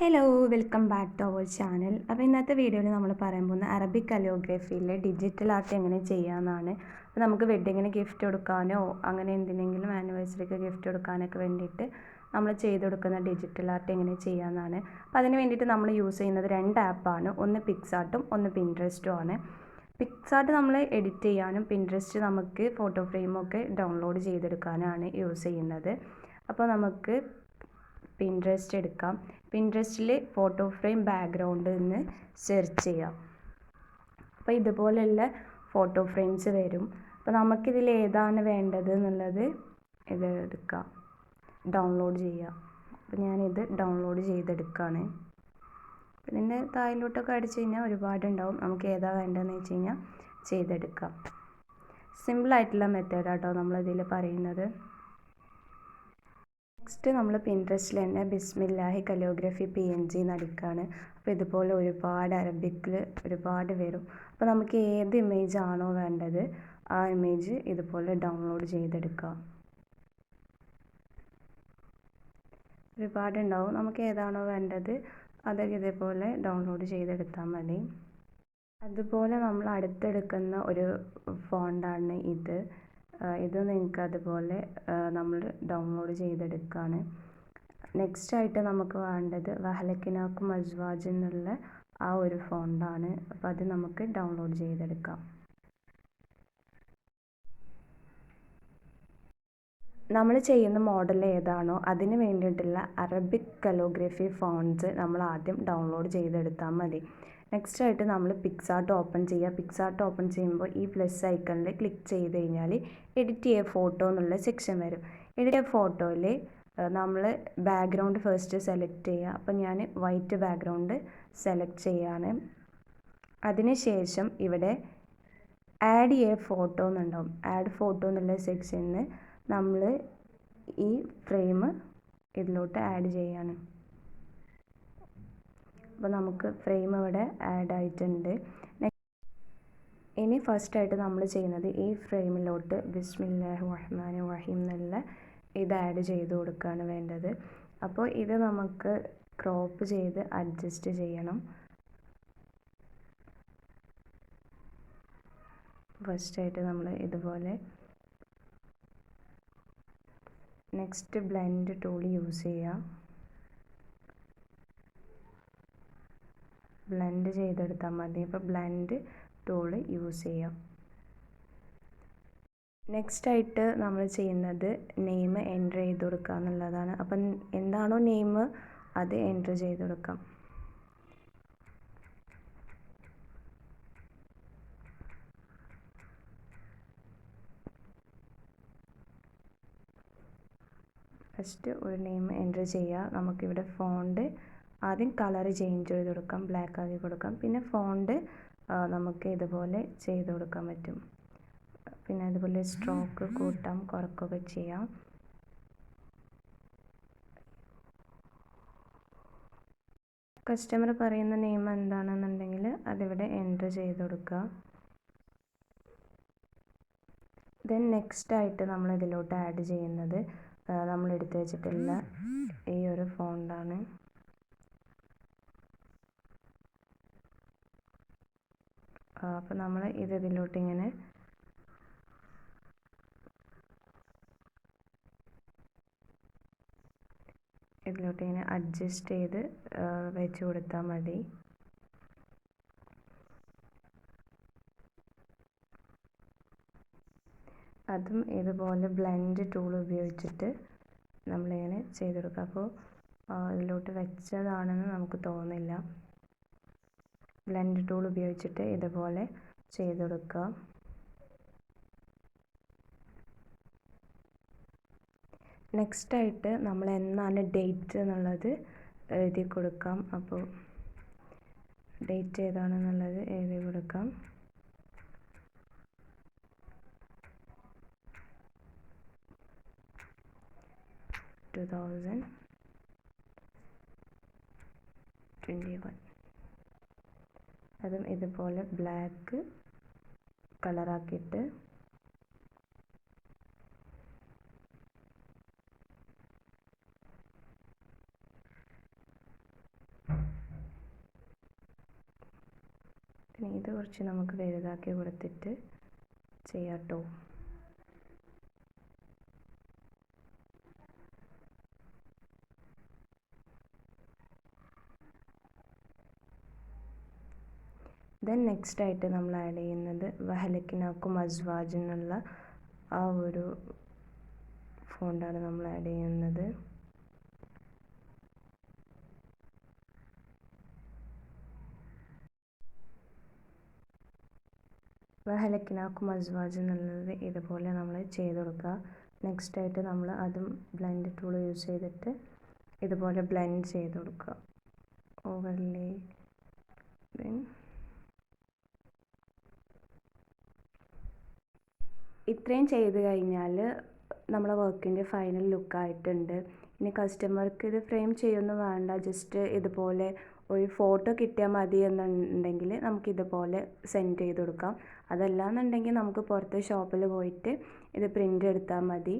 Hello welcome back to our channel. അപ്പോൾ ഇന്നത്തെ വീഡിയോയിൽ നമ്മൾ പറയാൻ പോകുന്ന അറബിക് കലിയോഗ്രഫിയിലെ ഡിജിറ്റൽ ആർട്ട് എങ്ങനെ ചെയ്യാമെന്നാണ്. അപ്പോൾ നമുക്ക് വെഡ്ഡിങ്ങിന് ഗിഫ്റ്റ് കൊടുക്കാനോ അങ്ങനെ എന്തിനെങ്കിലും ആനിവേഴ്സറിക്ക് ഗിഫ്റ്റ് കൊടുക്കാനൊക്കെ വേണ്ടിയിട്ട് നമ്മൾ ചെയ്ത് കൊടുക്കുന്ന ഡിജിറ്റൽ ആർട്ട് എങ്ങനെ ചെയ്യാമെന്നാണ്. അപ്പോൾ അതിന് വേണ്ടിയിട്ട് നമ്മൾ യൂസ് ചെയ്യുന്നത് രണ്ട് ആപ്പാണ്. ഒന്ന് പിക്സാർട്ടും ഒന്ന് പിൻട്രസ്റ്റും ആണ്. പിക്സാർട്ട് നമ്മൾ എഡിറ്റ് ചെയ്യാനും പിൻട്രസ്റ്റ് നമുക്ക് ഫോട്ടോ ഫ്രെയിമൊക്കെ ഡൗൺലോഡ് ചെയ്തെടുക്കാനാണ് യൂസ് ചെയ്യുന്നത്. അപ്പോൾ നമുക്ക് പിൻട്രസ്റ്റ് എടുക്കാം. പിൻട്രസ്റ്റിൽ ഫോട്ടോ ഫ്രെയിം ബാക്ക്ഗ്രൗണ്ട് എന്ന് സെർച്ച് ചെയ്യാം. അപ്പോൾ ഇതുപോലെയുള്ള ഫോട്ടോ ഫ്രെയിംസ് വരും. അപ്പോൾ നമുക്കിതിൽ ഏതാണ് വേണ്ടത് എന്നുള്ളത് ഇത് എടുക്കാം, ഡൗൺലോഡ് ചെയ്യാം. അപ്പോൾ ഞാനിത് ഡൗൺലോഡ് ചെയ്തെടുക്കുകയാണ്. ഇതിൻ്റെ താഴിലോട്ടൊക്കെ അടിച്ച് കഴിഞ്ഞാൽ ഒരുപാടുണ്ടാവും. നമുക്ക് ഏതാ വേണ്ടതെന്ന് വെച്ച് കഴിഞ്ഞാൽ ചെയ്തെടുക്കാം. സിമ്പിളായിട്ടുള്ള മെത്തേഡാട്ടോ നമ്മളിതിൽ പറയുന്നത്. നെക്സ്റ്റ് നമ്മൾ പിൻട്രസ്റ്റിൽ തന്നെ ബിസ്മില്ലാഹി കലിയോഗ്രഫി PNG നടിക്കുകയാണ്. അപ്പോൾ ഇതുപോലെ ഒരുപാട് അറബിക്കിൽ ഒരുപാട് വരും. അപ്പോൾ നമുക്ക് ഏത് ഇമേജ് ആണോ വേണ്ടത് ആ ഇമേജ് ഇതുപോലെ ഡൗൺലോഡ് ചെയ്തെടുക്കാം. ഒരുപാടുണ്ടാവും. നമുക്ക് ഏതാണോ വേണ്ടത് അതൊക്കെ ഇതേപോലെ ഡൗൺലോഡ് ചെയ്തെടുത്താൽ മതി. അതുപോലെ നമ്മൾ അടുത്തെടുക്കുന്ന ഒരു ഫോണ്ടാണ് ഇത്. ഇത് നിങ്ങൾക്ക് അതുപോലെ നമ്മൾ ഡൗൺലോഡ് ചെയ്തെടുക്കുകയാണ്. നെക്സ്റ്റ് ആയിട്ട് നമുക്ക് വേണ്ടത് വഹലക്കിനാക്കും അസ്വാജ് എന്നുള്ള ആ ഒരു ഫോണ്ടാണ്. അപ്പോൾ അത് നമുക്ക് ഡൗൺലോഡ് ചെയ്തെടുക്കാം. നമ്മൾ ചെയ്യുന്ന മോഡൽ ഏതാണോ അതിന് വേണ്ടിയിട്ടുള്ള അറബിക് കലിയോഗ്രഫി ഫോണ്ട്സ് നമ്മൾ ആദ്യം ഡൗൺലോഡ് ചെയ്തെടുത്താൽ മതി. നെക്സ്റ്റ് ആയിട്ട് നമ്മൾ പിക്സാർട്ട് ഓപ്പൺ ചെയ്യുക. പിക്സാർട്ട് ഓപ്പൺ ചെയ്യുമ്പോൾ ഈ പ്ലസ് ഐക്കണിൽ ക്ലിക്ക് ചെയ്ത് കഴിഞ്ഞാൽ എഡിറ്റ് ചെയ്യ ഫോട്ടോ എന്നുള്ള സെക്ഷൻ വരും. എഡിറ്റ് ചെയ്യ ഫോട്ടോയിൽ നമ്മൾ ബാക്ക്ഗ്രൗണ്ട് ഫസ്റ്റ് സെലക്ട് ചെയ്യുക. അപ്പോൾ ഞാൻ വൈറ്റ് ബാക്ക്ഗ്രൗണ്ട് സെലക്ട് ചെയ്യാണ്. അതിനുശേഷം ഇവിടെ ആഡ് ചെയ്യ ഫോട്ടോ എന്നുണ്ടാവും. ആഡ് ഫോട്ടോ എന്നുള്ള സെക്ഷനിൽ നമ്മൾ ഈ ഫ്രെയിം ഇതിലോട്ട് ആഡ് ചെയ്യാണ്. അപ്പോൾ നമുക്ക് ഫ്രെയിം ഇവിടെ ആഡ് ആയിട്ടുണ്ട്. ഇനി ഫസ്റ്റായിട്ട് നമ്മൾ ചെയ്യുന്നത് ഈ ഫ്രെയിമിലോട്ട് ബിസ്മില്ലാഹി റഹ്മാനി റഹീം എന്നുള്ള ഇത് ആഡ് ചെയ്ത് കൊടുക്കുകയാണ് വേണ്ടത്. അപ്പോൾ ഇത് നമുക്ക് ക്രോപ്പ് ചെയ്ത് അഡ്ജസ്റ്റ് ചെയ്യണം. ഫസ്റ്റായിട്ട് നമ്മൾ ഇതുപോലെ നെക്സ്റ്റ് ബ്ലെൻഡ് ടൂൾ യൂസ് ചെയ്യുക. ബ്ലെൻഡ് ചെയ്തെടുത്താൽ മതി. അപ്പോൾ ബ്ലെൻഡ് ടൂൾ യൂസ് ചെയ്യാം. നെക്സ്റ്റ് ആയിട്ട് നമ്മൾ ചെയ്യുന്നത് നെയിം എൻ്റർ ചെയ്ത് കൊടുക്കുക എന്നുള്ളതാണ്. അപ്പം എന്താണോ നെയിം അത് എൻ്റർ ചെയ്ത് കൊടുക്കാം. ഫസ്റ്റ് ഒരു നെയിം എൻ്റർ ചെയ്യുക. നമുക്കിവിടെ ഫോണ്ട് ആദ്യം കളർ ചേഞ്ച് ചെയ്ത് കൊടുക്കാം, ബ്ലാക്ക് ആക്കി കൊടുക്കാം. പിന്നെ ഫോണ്ട് നമുക്ക് ഇതുപോലെ ചെയ്ത് കൊടുക്കാൻ പറ്റും. പിന്നെ അതുപോലെ സ്ട്രോക്ക് കൂട്ടാം കുറക്കുകയൊക്കെ ചെയ്യാം. കസ്റ്റമർ പറയുന്ന നെയിം എന്താണെന്നുണ്ടെങ്കിൽ അതിവിടെ എൻ്റർ ചെയ്ത് കൊടുക്കുക. ദെൻ നെക്സ്റ്റ് ആയിട്ട് നമ്മൾ ഇതിലോട്ട് ആഡ് ചെയ്യുന്നത് നമ്മൾ എടുത്ത് വെച്ചിട്ടുള്ള ഈ ഒരു ഫോണ്ടാണ്. അപ്പോൾ നമ്മൾ ഇതിലോട്ട് ഇങ്ങനെ അഡ്ജസ്റ്റ് ചെയ്ത് വെച്ച് കൊടുത്താൽ മതി. അതും ഇതുപോലെ ബ്ലെൻഡ് ടൂൾ ഉപയോഗിച്ചിട്ട് നമ്മളിങ്ങനെ ചെയ്ത് കൊടുക്കുക. അപ്പോൾ ഇതിലോട്ട് വെച്ചതാണെന്ന് നമുക്ക് തോന്നില്ല. ബ്ലെൻഡ് ടൂൾ ഉപയോഗിച്ചിട്ട് ഇതുപോലെ ചെയ്ത് കൊടുക്കുക. നെക്സ്റ്റ് ആയിട്ട് നമ്മൾ എന്നാണ് ഡേറ്റ് എന്നുള്ളത് എഴുതി കൊടുക്കാം. അപ്പോൾ ഡേറ്റ് ഏതാണെന്നുള്ളത് എഴുതി കൊടുക്കാം. അതും ഇതുപോലെ ബ്ലാക്ക് കളറാക്കിയിട്ട് പിന്നെ ഇത് കുറച്ച് നമുക്ക് വലുതാക്കി കൊടുത്തിട്ട് ചെയ്യാം കേട്ടോ. ദെൻ നെക്സ്റ്റ് ആയിട്ട് നമ്മൾ ആഡ് ചെയ്യുന്നത് വഹലക്കിനാക്കും അസ്വാജ് എന്നുള്ള ആ ഒരു ഫോണ്ടാണ് നമ്മൾ ആഡ് ചെയ്യുന്നത്. വഹലക്കിനാക്കും അസ്വാജ് എന്നുള്ളത് ഇതുപോലെ നമ്മൾ ചെയ്ത് കൊടുക്കുക. നെക്സ്റ്റ് ആയിട്ട് നമ്മൾ അതും ബ്ലെൻഡ് ടൂൾ യൂസ് ചെയ്തിട്ട് ഇതുപോലെ ബ്ലെൻഡ് ചെയ്ത് കൊടുക്കുക. ഓവർലേ ദെൻ ഇത്രയും ചെയ്ത് കഴിഞ്ഞാൽ നമ്മളെ വർക്കിൻ്റെ ഫൈനൽ ലുക്കായിട്ടുണ്ട്. ഇനി കസ്റ്റമർക്ക് ഇത് ഫ്രെയിം ചെയ്യൊന്നും വേണ്ട, ജസ്റ്റ് ഇതുപോലെ ഒരു ഫോട്ടോ കിട്ടിയാൽ മതി എന്നുണ്ടെങ്കിൽ നമുക്കിതുപോലെ സെൻഡ് ചെയ്ത് കൊടുക്കാം. അതല്ലാന്നുണ്ടെങ്കിൽ നമുക്ക് പുറത്ത് ഷോപ്പിൽ പോയിട്ട് ഇത് പ്രിൻ്റ് എടുത്താൽ മതി.